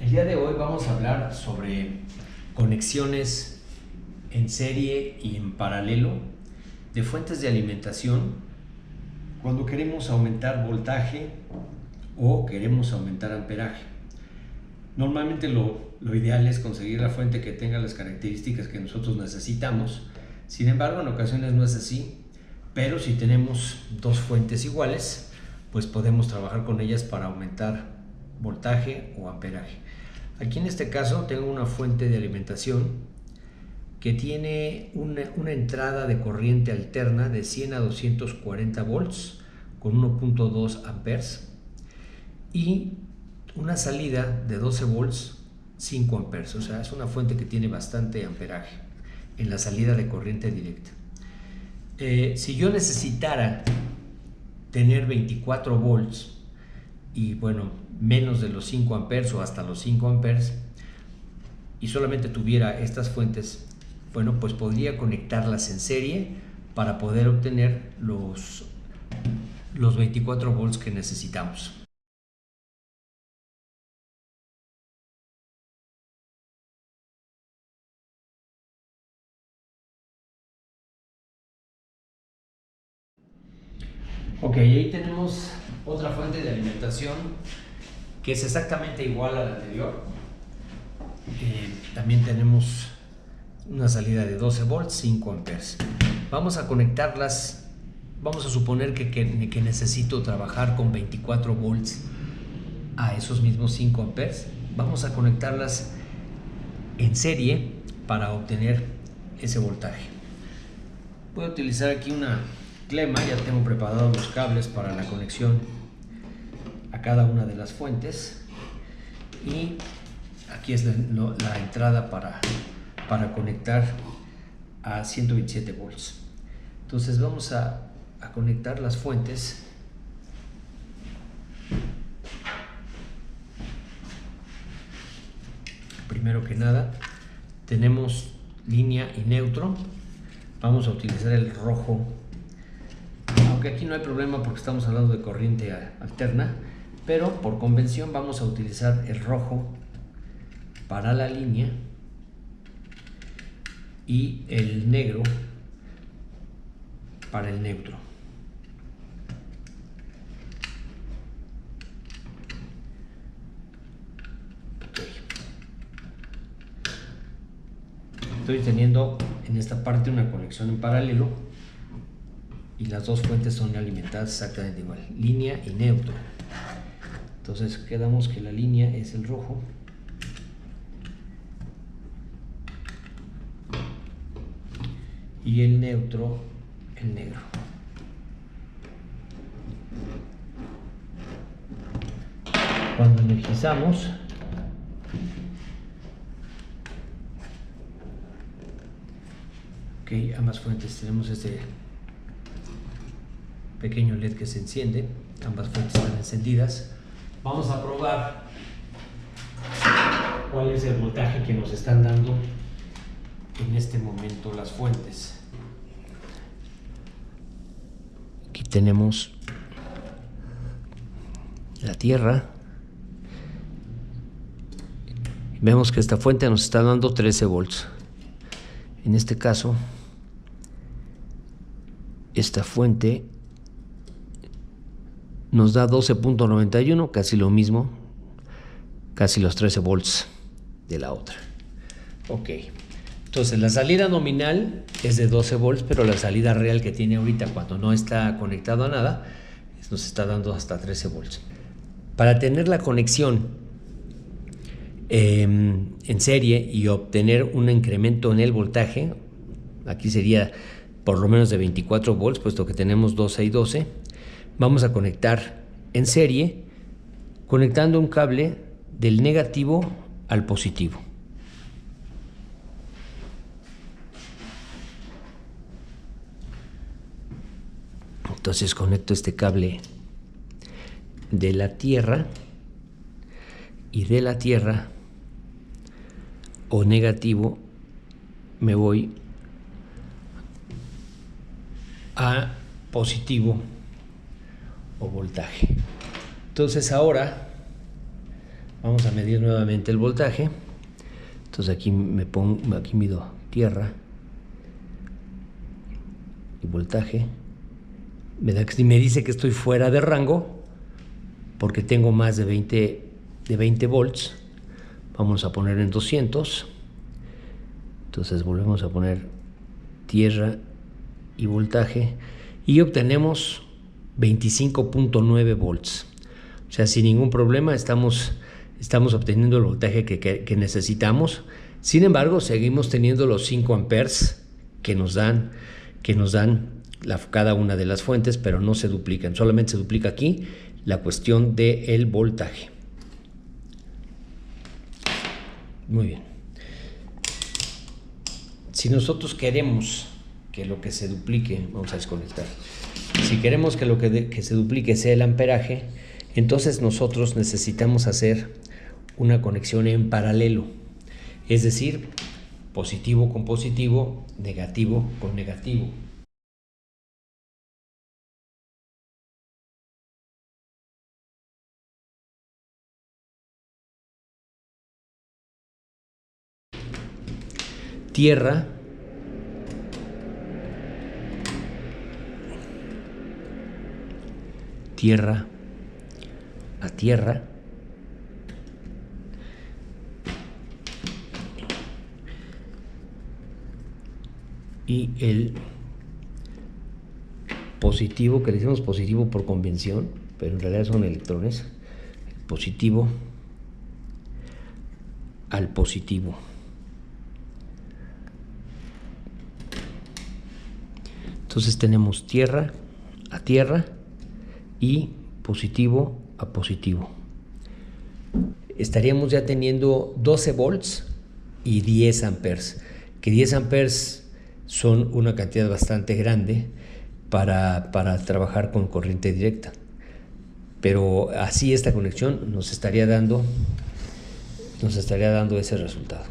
El día de hoy vamos a hablar sobre conexiones en serie y en paralelo de fuentes de alimentación cuando queremos aumentar voltaje o queremos aumentar amperaje. Normalmente lo ideal es conseguir la fuente que tenga las características que nosotros necesitamos. Sin embargo, en ocasiones no es así, pero si tenemos dos fuentes iguales, pues podemos trabajar con ellas para aumentar voltaje o amperaje. Aquí en este caso tengo una fuente de alimentación que tiene una entrada de corriente alterna de 100 a 240 volts con 1.2 amperes y una salida de 12 volts 5 amperes. O sea, es una fuente que tiene bastante amperaje en la salida de corriente directa. Si yo necesitara tener 24 volts y bueno, menos de los 5 amperes o hasta los 5 amperes y solamente tuviera estas fuentes, bueno, pues podría conectarlas en serie para poder obtener los 24 volts que necesitamos. Ok, ahí tenemos otra fuente de alimentación que es exactamente igual a la anterior. También tenemos una salida de 12 volts, 5 amperes. Vamos a conectarlas. Vamos a suponer que necesito trabajar con 24 volts a esos mismos 5 amperes. Vamos a conectarlas en serie para obtener ese voltaje. Voy a utilizar aquí una clema. Ya tengo preparados los cables para la conexión a cada una de las fuentes y aquí es la entrada para conectar a 127 volts. Entonces vamos a conectar las fuentes. Primero que nada tenemos línea y neutro. Vamos a utilizar el rojo, aunque aquí no hay problema porque estamos hablando de corriente alterna, pero por convención vamos a utilizar el rojo para la línea y el negro para el neutro. Okay. Estoy teniendo en esta parte una conexión en paralelo y las dos fuentes son alimentadas exactamente igual, línea y neutro. Entonces quedamos que la línea es el rojo y el neutro el negro. Cuando energizamos, ambas fuentes tenemos este pequeño LED que se enciende, ambas fuentes están encendidas. Vamos a probar cuál es el voltaje que nos están dando en este momento las fuentes. Aquí tenemos la tierra. Vemos que esta fuente nos está dando 13 volts. En este caso, esta fuente nos da 12.91, casi lo mismo, casi los 13 volts de la otra. Ok, entonces la salida nominal es de 12 volts, pero la salida real que tiene ahorita cuando no está conectado a nada, nos está dando hasta 13 volts. Para tener la conexión en serie y obtener un incremento en el voltaje, aquí sería por lo menos de 24 volts, puesto que tenemos 12 y 12, vamos a conectar en serie, conectando un cable del negativo al positivo. Entonces conecto este cable de la tierra y de la tierra o negativo me voy a positivo o voltaje. Entonces ahora Vamos a medir nuevamente el voltaje. Entonces aquí aquí mido tierra y voltaje. Me dice que estoy fuera de rango porque tengo más de 20 volts. Vamos a poner en 200. Entonces volvemos a poner tierra y voltaje y obtenemos 25.9 volts. O sea, sin ningún problema estamos obteniendo el voltaje que necesitamos. Sin embargo, seguimos teniendo los 5 amperes que nos dan cada una de las fuentes, pero no se duplican. Solamente se duplica aquí la cuestión del voltaje. Muy bien. Si nosotros queremos que lo que se duplique, vamos a desconectar. Si queremos que lo que se duplique sea el amperaje, entonces nosotros necesitamos hacer una conexión en paralelo, es decir, positivo con positivo, negativo con negativo. Tierra a tierra y el positivo, que le decimos positivo por convención, pero en realidad son electrones, positivo al positivo. Entonces tenemos tierra a tierra y positivo a positivo. Estaríamos ya teniendo 12 volts y 10 amperes, que 10 amperes son una cantidad bastante grande para trabajar con corriente directa. Pero así esta conexión nos estaría dando ese resultado.